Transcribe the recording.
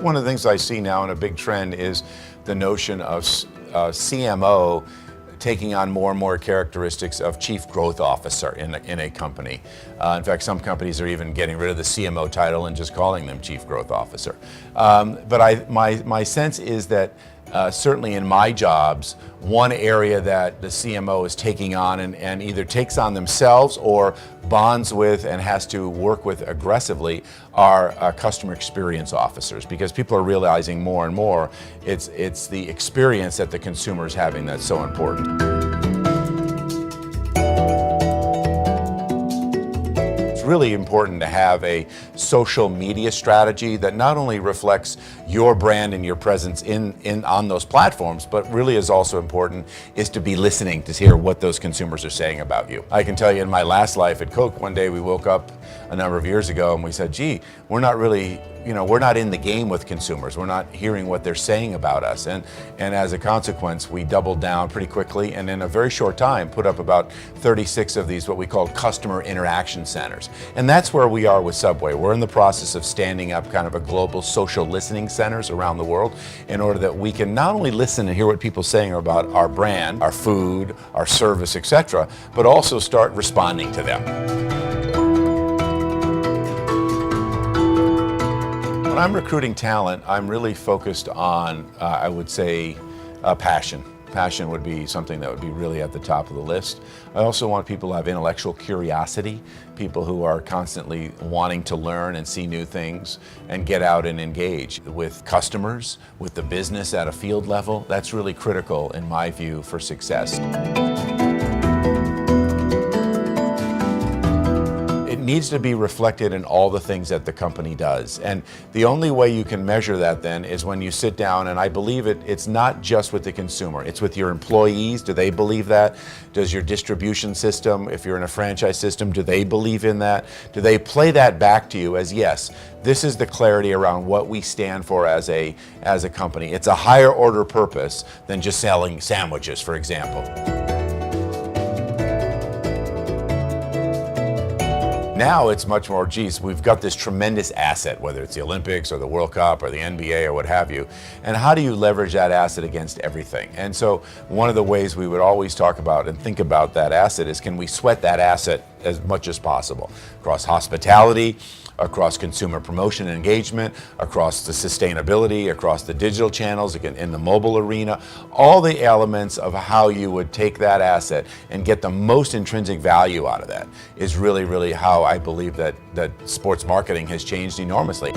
think one of the things I see now in a big trend is the notion of CMO taking on more and more characteristics of Chief Growth Officer in a company. In fact, some companies are even getting rid of the CMO title and just calling them Chief Growth Officer. But my sense is that certainly in my jobs, one area that the CMO is taking on and either takes on themselves or bonds with and has to work with aggressively are customer experience officers, because people are realizing more and more it's the experience that the consumer is having that's so important. It's really important to have a social media strategy that not only reflects your brand and your presence on those platforms, but really is also important is to be listening to hear what those consumers are saying about you. I can tell you in my last life at Coke, one day we woke up a number of years ago and we said, gee, we're not really, we're not in the game with consumers. We're not hearing what they're saying about us. And as a consequence, we doubled down pretty quickly and in a very short time put up about 36 of these, what we call customer interaction centers. And that's where we are with Subway. We're in the process of standing up kind of a global social listening centers around the world in order that we can not only listen and hear what people are saying about our brand, our food, our service, etc., but also start responding to them. When I'm recruiting talent, I'm really focused on, I would say, passion. Passion would be something that would be really at the top of the list. I also want people who have intellectual curiosity, people who are constantly wanting to learn and see new things and get out and engage with customers, with the business at a field level. That's really critical, in my view, for success. It needs to be reflected in all the things that the company does. And the only way you can measure that then is when you sit down, and I believe it's not just with the consumer, it's with your employees. Do they believe that? Does your distribution system, if you're in a franchise system, do they believe in that? Do they play that back to you as, yes, this is the clarity around what we stand for as a company. It's a higher order purpose than just selling sandwiches, for example. Now it's much more, geez, we've got this tremendous asset, whether it's the Olympics or the World Cup or the NBA or what have you, and how do you leverage that asset against everything? And so one of the ways we would always talk about and think about that asset is, can we sweat that asset as much as possible across hospitality, across consumer promotion and engagement, across the sustainability, across the digital channels, again, in the mobile arena, all the elements of how you would take that asset and get the most intrinsic value out of that is really, really how I believe that sports marketing has changed enormously.